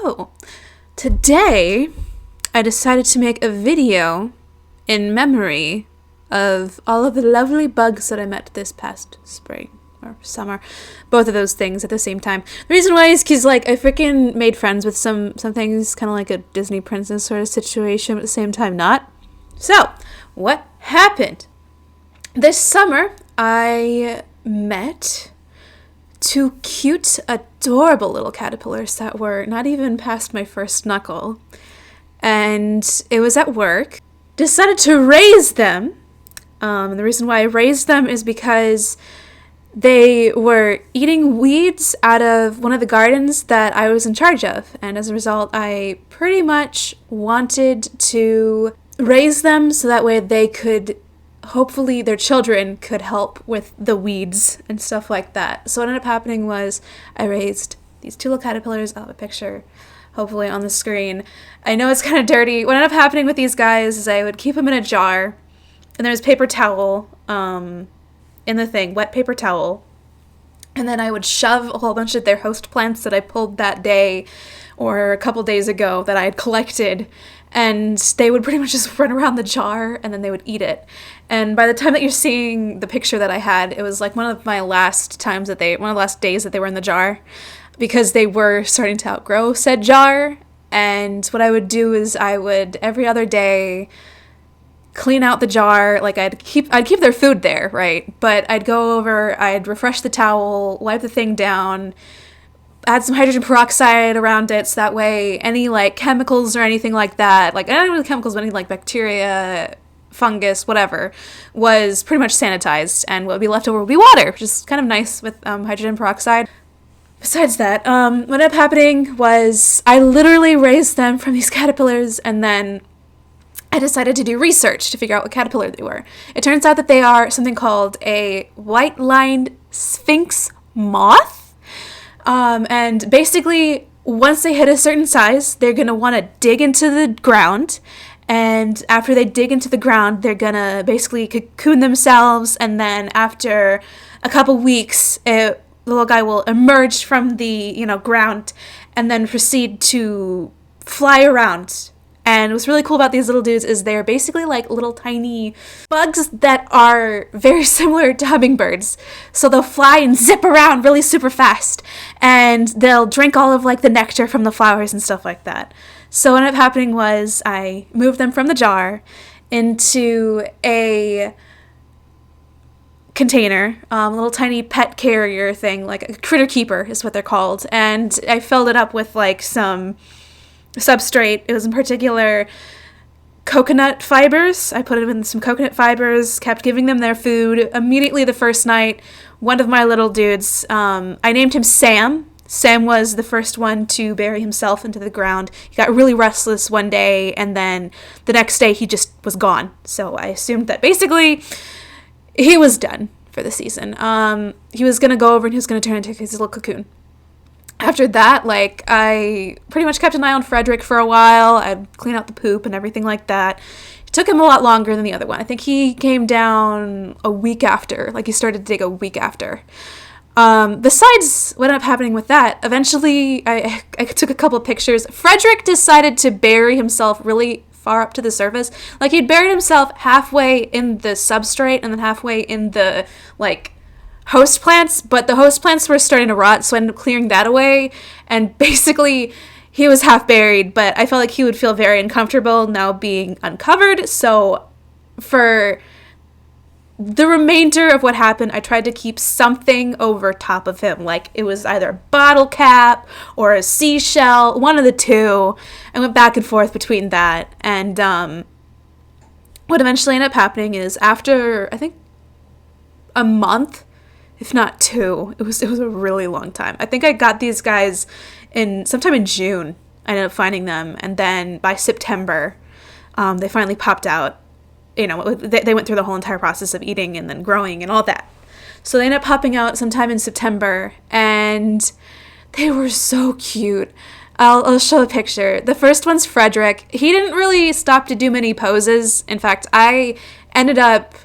So, today I decided to make a video in memory of all of the lovely bugs that I met this past spring or summer. Both of those things at the same time. The reason why is because, like, I freaking made friends with some things, kind of like a Disney princess sort of situation, but at the same time not. So, what happened? This summer, I met two cute, adorable little caterpillars that were not even past my first knuckle. And it was at work. Decided to raise them. And the reason why I raised them is because they were eating weeds out of one of the gardens that I was in charge of. And as a result, I pretty much wanted to raise them so that way they could, hopefully their children could help with the weeds and stuff like that. So what ended up happening was I raised these two little caterpillars. I'll have a picture hopefully on the screen. I know it's kind of dirty. What ended up happening with these guys is I would keep them in a jar, and there's paper towel in the thing, wet paper towel, and then I would shove a whole bunch of their host plants that I pulled that day or a couple days ago that I had collected, and they would pretty much just run around the jar, and then they would eat it. And by the time that you're seeing the picture that I had, it was like one of the last days that they were in the jar, because they were starting to outgrow said jar. And what I would do is I would every other day clean out the jar. Like I'd keep their food there, right? But I'd go over, I'd refresh the towel, wipe the thing down, add some hydrogen peroxide around it, so that way any like chemicals or anything like that, like not really chemicals, but any like bacteria, fungus, whatever, was pretty much sanitized, and what would be left over would be water, which is kind of nice with hydrogen peroxide. Besides that, what ended up happening was I literally raised them from these caterpillars, and then I decided to do research to figure out what caterpillar they were. It turns out that they are something called a white-lined sphinx moth. And basically, once they hit a certain size, they're going to want to dig into the ground. And after they dig into the ground, they're going to basically cocoon themselves. And then after a couple weeks, the little guy will emerge from the, ground and then proceed to fly around. And what's really cool about these little dudes is they're basically like little tiny bugs that are very similar to hummingbirds. So they'll fly and zip around really super fast, and they'll drink all of like the nectar from the flowers and stuff like that. So what ended up happening was I moved them from the jar into a container, a little tiny pet carrier thing, like a critter keeper is what they're called. And I filled it up with like some substrate. It was in particular coconut fibers. I put them in some coconut fibers, kept giving them their food. Immediately the first night, one of my little dudes, I named him Sam. Sam was the first one to bury himself into the ground. He got really restless one day, and then the next day he just was gone. So I assumed that basically he was done for the season. He was going to go over and he was going to turn into his little cocoon. After that, I pretty much kept an eye on Frederick for a while. I'd clean out the poop and everything like that. It took him a lot longer than the other one. I think he came down a week after. He started to dig a week after. Besides what ended up happening with that, eventually I took a couple of pictures. Frederick decided to bury himself really far up to the surface. He'd buried himself halfway in the substrate and then halfway in the, host plants, but the host plants were starting to rot, so I ended up clearing that away, and basically he was half buried, but I felt like he would feel very uncomfortable now being uncovered. So for the remainder of what happened, I tried to keep something over top of him, it was either a bottle cap or a seashell, one of the two. I went back and forth between that, and what eventually ended up happening is after, I think, a month, if not two. It was a really long time. I think I got these guys sometime in June. I ended up finding them, and then by September, they finally popped out. They went through the whole entire process of eating and then growing and all that. So they ended up popping out sometime in September, and they were so cute. I'll show a picture. The first one's Frederick. He didn't really stop to do many poses. In fact, I ended up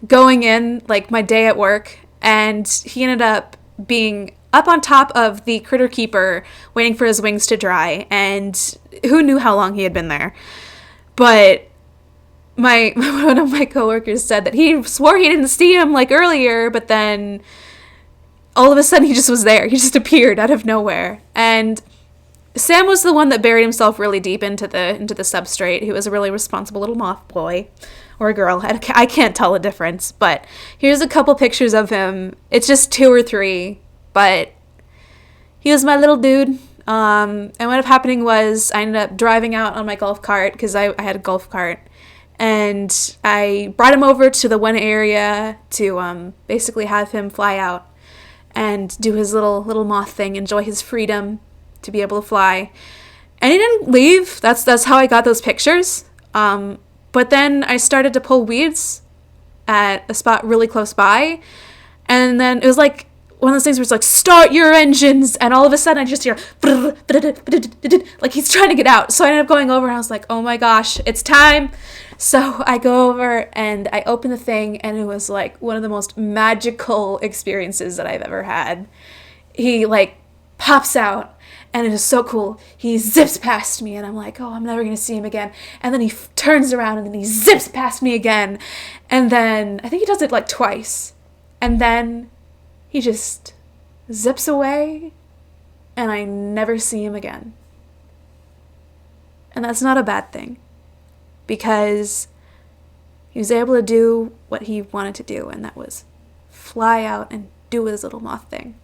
going in, my day at work, and he ended up being up on top of the critter keeper waiting for his wings to dry, and who knew how long he had been there. But one of my coworkers said that he swore he didn't see him like earlier, but then all of a sudden he just was there. He just appeared out of nowhere. And Sam was the one that buried himself really deep into the substrate. He was a really responsible little moth boy or a girl. I can't tell the difference, but here's a couple pictures of him. It's just 2 or 3, but he was my little dude. And what ended up happening was I ended up driving out on my golf cart, because I had a golf cart, and I brought him over to the one area to basically have him fly out and do his little moth thing, enjoy his freedom to be able to fly. And he didn't leave. That's how I got those pictures. But then I started to pull weeds at a spot really close by, and then it was like one of those things where it's like, start your engines, and all of a sudden I just hear like he's trying to get out. So I ended up going over and I was like, oh my gosh, it's time. So I go over and I open the thing, and it was like one of the most magical experiences that I've ever had. He like pops out, and it is so cool. He zips past me, and I'm like, oh, I'm never going to see him again. And then he turns around, and then he zips past me again. And then I think he does it like twice. And then he just zips away, and I never see him again. And that's not a bad thing, because he was able to do what he wanted to do, and that was fly out and do his little moth thing.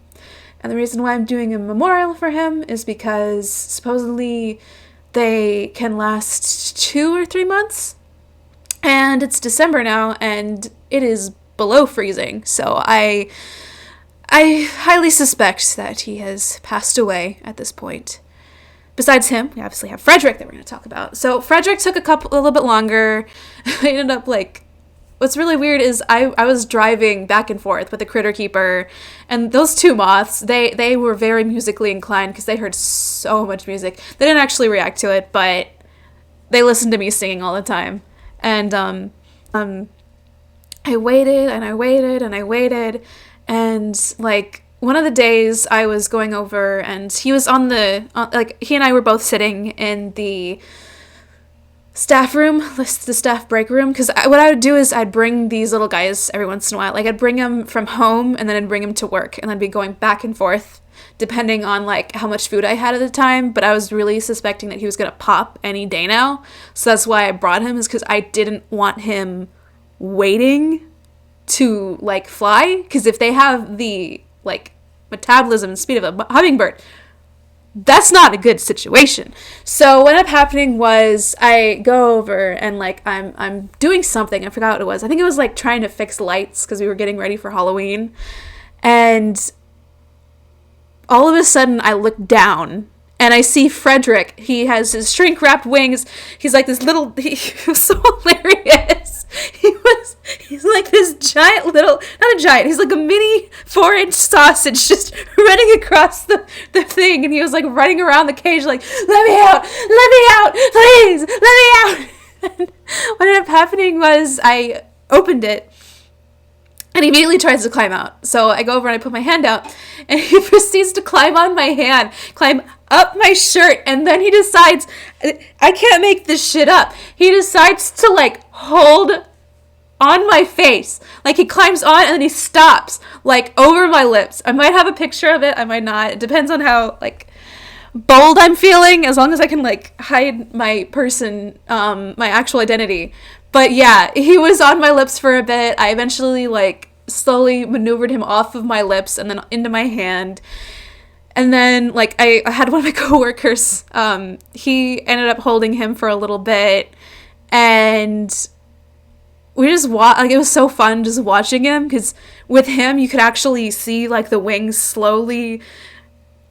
And the reason why I'm doing a memorial for him is because supposedly they can last 2 or 3 months. And it's December now, and it is below freezing. So I highly suspect that he has passed away at this point. Besides him, we obviously have Frederick that we're going to talk about. So Frederick took a little bit longer. I ended up what's really weird is I was driving back and forth with the critter keeper, and those 2 moths, they were very musically inclined because they heard so much music. They didn't actually react to it, but they listened to me singing all the time. And I waited and I waited and I waited, and like one of the days I was going over, and he was he and I were both sitting in the staff room, the staff break room, because what I would do is I'd bring these little guys every once in a while. Like I'd bring them from home, and then I'd bring them to work, and I'd be going back and forth depending on like how much food I had at the time. But I was really suspecting that he was gonna pop any day now, so that's why I brought him, is because I didn't want him waiting to like fly, because if they have the like metabolism and speed of a hummingbird, that's not a good situation. So what ended up happening was I go over and like I'm doing something. I forgot what it was. I think it was like trying to fix lights because we were getting ready for Halloween. And all of a sudden I look down and I see Frederick. He has his shrink wrapped wings. He's like this little, he was so hilarious. He's like this giant little, not a giant, he's like a mini 4-inch sausage just running across the thing. And he was like running around the cage like, let me out, please, let me out. And what ended up happening was I opened it, and he immediately tries to climb out. So I go over and I put my hand out, and he proceeds to climb on my hand, climb up my shirt, and then he decides, I can't make this shit up, he decides to like hold on my face. Like he climbs on and then he stops like over my lips. I might have a picture of it, I might not. It depends on how like bold I'm feeling, as long as I can like hide my person, my actual identity. But yeah, he was on my lips for a bit. I eventually like slowly maneuvered him off of my lips and then into my hand. And then like I had one of my coworkers, he ended up holding him for a little bit, and we just like it was so fun just watching him, because with him you could actually see like the wings slowly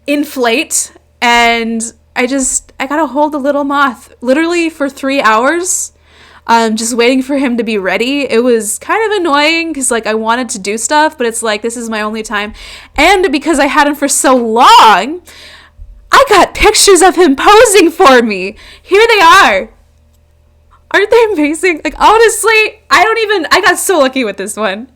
inflate. And I got to hold the little moth literally for 3 hours, just waiting for him to be ready. It was kind of annoying because like I wanted to do stuff, but it's like this is my only time. And because I had him for so long, I got pictures of him posing for me. Here they are. Aren't they amazing? Like honestly, I got so lucky with this one.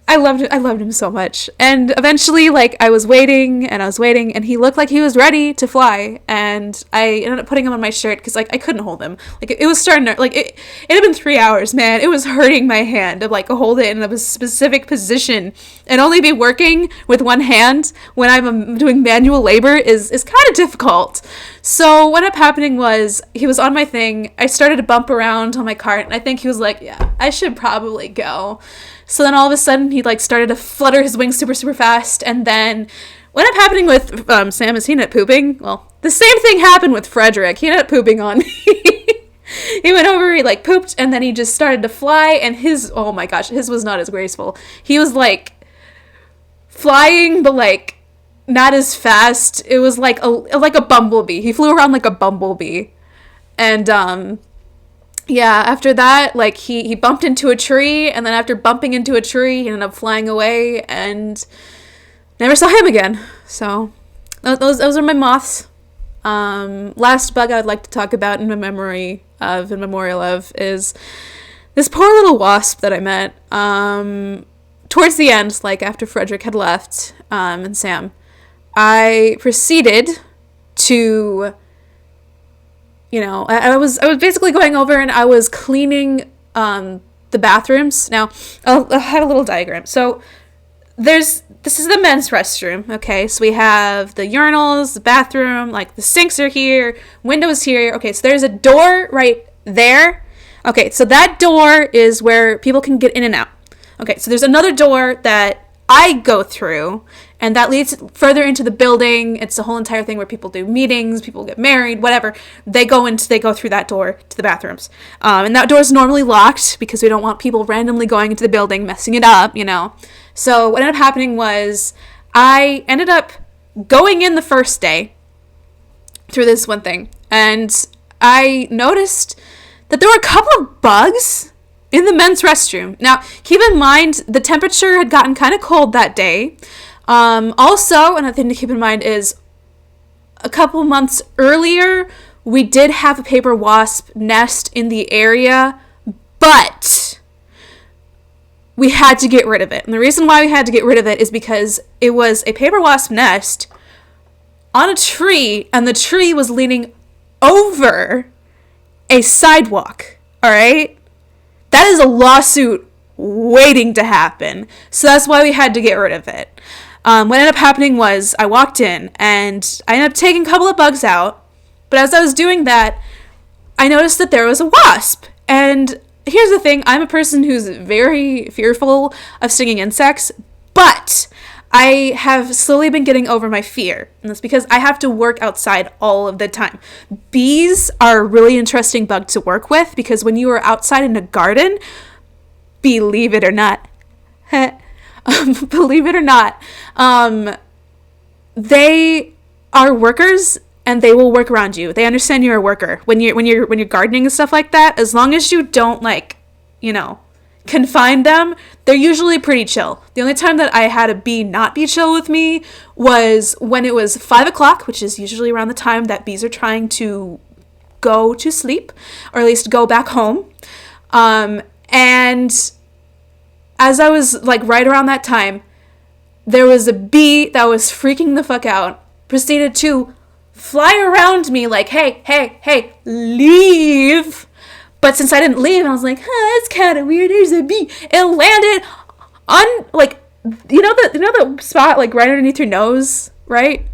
I loved him so much. And eventually, like, I was waiting, and he looked like he was ready to fly. And I ended up putting him on my shirt because, like, I couldn't hold him. Like, it was starting to, like, it had been 3 hours, man. It was hurting my hand to, like, hold it in a specific position. And only be working with one hand when I'm doing manual labor is kind of difficult. So what ended up happening was he was on my thing. I started to bump around on my cart, and I think he was like, yeah, I should probably go. So then all of a sudden he like started to flutter his wings super, super fast. And then what ended up happening with Sam is he ended up pooping. Well, the same thing happened with Frederick. He ended up pooping on me. He went over, he like pooped, and then he just started to fly. And his, oh my gosh, his was not as graceful. He was like flying, but like not as fast. It was like a bumblebee. He flew around like a bumblebee. And yeah, after that, like, he bumped into a tree, and then after bumping into a tree, he ended up flying away, and never saw him again. So, those are my moths. Last bug I would like to talk about in memorial of, is this poor little wasp that I met. Towards the end, like, after Frederick had left, and Sam, I proceeded to... You know, I was basically going over and I was cleaning the bathrooms. Now, I'll have a little diagram. So this is the men's restroom. Okay, so we have the urinals, the bathroom, like the sinks are here, windows here. Okay, so there's a door right there. Okay, so that door is where people can get in and out. Okay, so there's another door that I go through, and that leads further into the building. It's a whole entire thing where people do meetings, people get married, whatever. They go through that door to the bathrooms. And that door is normally locked because we don't want people randomly going into the building, messing it up, you know. So what ended up happening was I ended up going in the first day through this one thing, and I noticed that there were a couple of bugs in the men's restroom. Now, keep in mind, the temperature had gotten kind of cold that day. Also, another thing to keep in mind is a couple months earlier, we did have a paper wasp nest in the area, but we had to get rid of it. And the reason why we had to get rid of it is because it was a paper wasp nest on a tree, and the tree was leaning over a sidewalk, all right? That is a lawsuit waiting to happen. So that's why we had to get rid of it. What ended up happening was I walked in and I ended up taking a couple of bugs out. But as I was doing that, I noticed that there was a wasp. And here's the thing. I'm a person who's very fearful of stinging insects. But I have slowly been getting over my fear. And that's because I have to work outside all of the time. Bees are a really interesting bug to work with because when you are outside in a garden, believe it or not, they are workers and they will work around you. They understand you're a worker. When you're gardening and stuff like that, as long as you don't confine them, they're usually pretty chill. The only time that I had a bee not be chill with me was when it was 5 o'clock, which is usually around the time that bees are trying to go to sleep, or at least go back home. And as I was like right around that time, there was a bee that was freaking the fuck out, proceeded to fly around me like, hey, leave. But since I didn't leave, I was like, that's kind of weird. There's a bee. It landed on, like, you know the spot, like, right underneath your nose, right?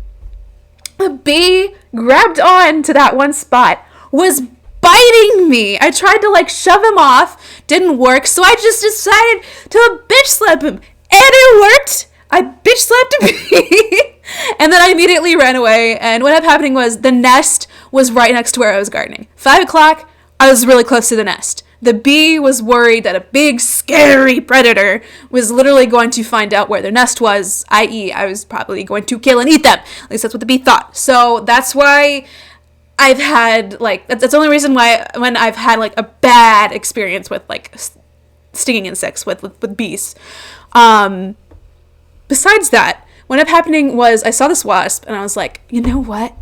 The bee grabbed on to that one spot, was biting me. I tried to, like, shove him off. Didn't work, so I just decided to bitch slap him. And it worked. I bitch slapped a bee. And then I immediately ran away. And what ended up happening was the nest was right next to where I was gardening. 5 o'clock. I was really close to the nest. The bee was worried that a big, scary predator was literally going to find out where their nest was, i.e. I was probably going to kill and eat them. At least that's what the bee thought. So that's why I've had, like, that's the only reason why when I've had, like, a bad experience with, like, stinging insects with bees. Besides that, what ended up happening was I saw this wasp, and I was like, you know what?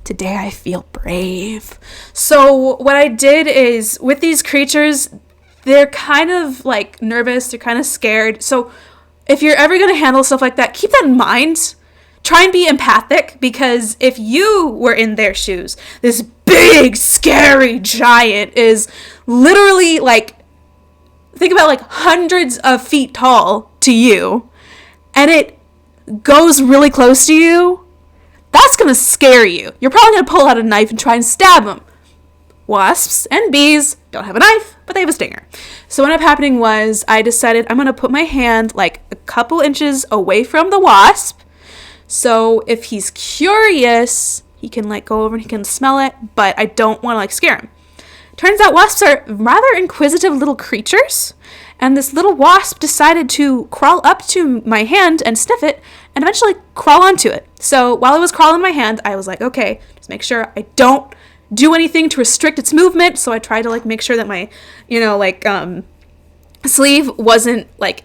Today I feel brave. So what I did is, with these creatures, they're kind of like nervous, they're kind of scared. So if you're ever going to handle stuff like that, keep that in mind. Try and be empathic, because if you were in their shoes, this big, scary giant is literally like, think about like hundreds of feet tall to you, and it goes really close to you. That's going to scare you. You're probably going to pull out a knife and try and stab them. Wasps and bees don't have a knife, but they have a stinger. So what ended up happening was I decided I'm going to put my hand like a couple inches away from the wasp. So if he's curious, he can like go over and he can smell it, but I don't want to like scare him. Turns out wasps are rather inquisitive little creatures, and this little wasp decided to crawl up to my hand and sniff it and eventually crawl onto it. So while it was crawling in my hand, I was like, okay, just make sure I don't do anything to restrict its movement. So I tried to like make sure that my, sleeve wasn't like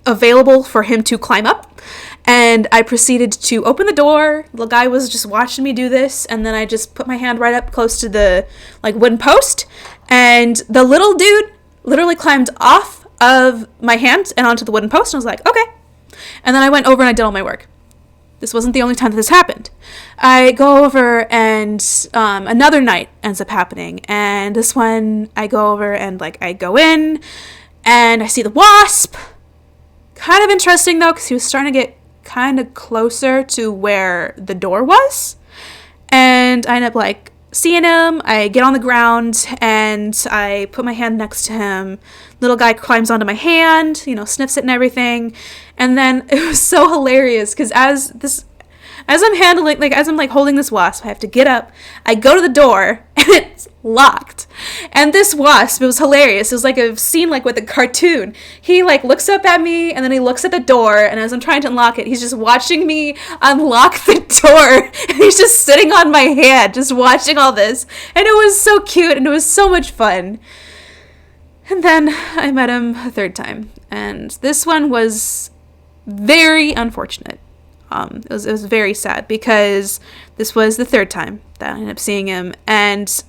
available for him to climb up. And I proceeded to open the door. The guy was just watching me do this. And then I just put my hand right up close to the like wooden post. And the little dude literally climbed off of my hand and onto the wooden post. And I was like, okay. And then I went over and I did all my work. This wasn't the only time that this happened. I go over and another night ends up happening. And this one I go over and like I go in and I see the wasp. Kind of interesting though, because he was starting to get kind of closer to where the door was. And I end up like seeing him. I get on the ground and I put my hand next to him. Little guy climbs onto my hand, sniffs it and everything. And then it was so hilarious because as I'm holding this wasp, I have to get up. I go to the door and it's locked. And this wasp, it was hilarious. It was like a scene like with a cartoon. He like looks up at me and then he looks at the door, and as I'm trying to unlock it, he's just watching me unlock the door. And he's just sitting on my hand, just watching all this. And it was so cute and it was so much fun. And then I met him a third time. And this one was very unfortunate. It was very sad because this was the third time that I ended up seeing him. And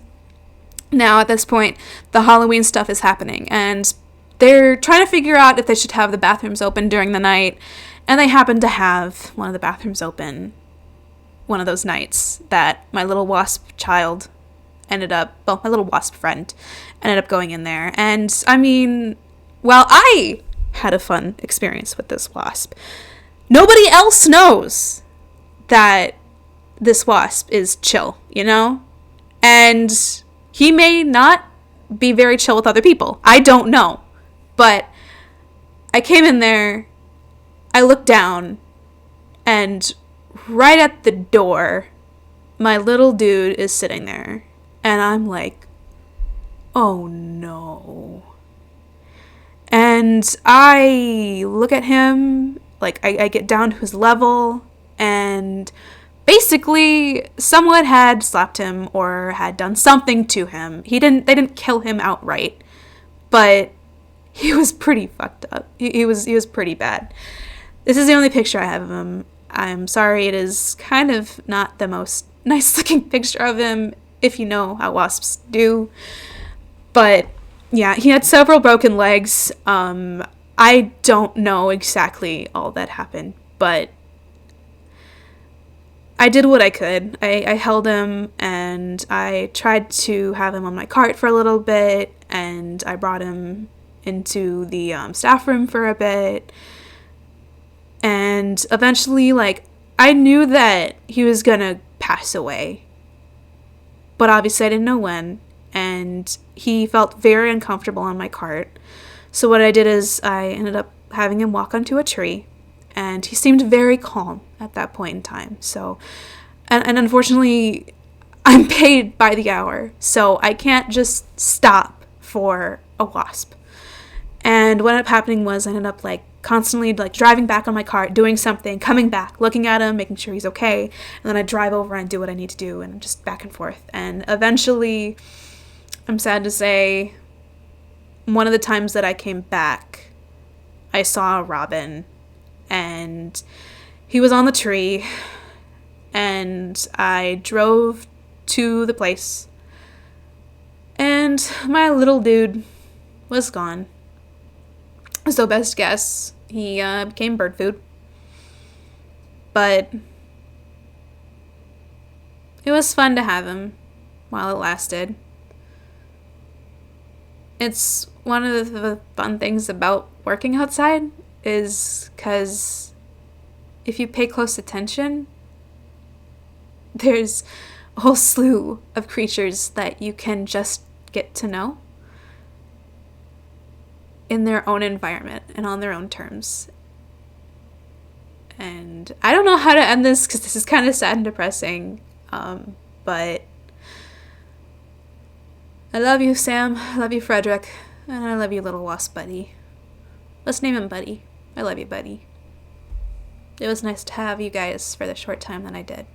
now at this point, the Halloween stuff is happening. And they're trying to figure out if they should have the bathrooms open during the night. And they happen to have one of the bathrooms open one of those nights that my little wasp child my little wasp friend ended up going in there. And I mean, while I had a fun experience with this wasp, nobody else knows that this wasp is chill, And he may not be very chill with other people. I don't know. But I came in there, I looked down, and right at the door, my little dude is sitting there. And I'm like, oh no. And I look at him, like I get down to his level, and basically someone had slapped him or had done something to him. They didn't kill him outright, but he was pretty fucked up. He was pretty bad. This is the only picture I have of him. I'm sorry, it is kind of not the most nice looking picture of him, if you know how wasps do. But yeah, he had several broken legs. I don't know exactly all that happened, but I did what I could. I held him and I tried to have him on my cart for a little bit, and I brought him into the staff room for a bit. And eventually, I knew that he was gonna pass away, but obviously I didn't know when, and he felt very uncomfortable on my cart. So what I did is I ended up having him walk onto a tree, and he seemed very calm at that point in time. So, and unfortunately, I'm paid by the hour, so I can't just stop for a wasp. And what ended up happening was I ended up constantly driving back on my cart, doing something, coming back, looking at him, making sure he's okay, and then I drive over and do what I need to do, and just back and forth. And eventually, I'm sad to say, one of the times that I came back, I saw a robin, and he was on the tree, and I drove to the place, and my little dude was gone. So best guess, he became bird food. But it was fun to have him while it lasted. It's one of the fun things about working outside is because if you pay close attention, there's a whole slew of creatures that you can just get to know in their own environment and on their own terms. And I don't know how to end this because this is kind of sad and depressing, but I love you, Sam. I love you, Frederick. And I love you, little wasp buddy. Let's name him Buddy. I love you, Buddy. It was nice to have you guys for the short time that I did.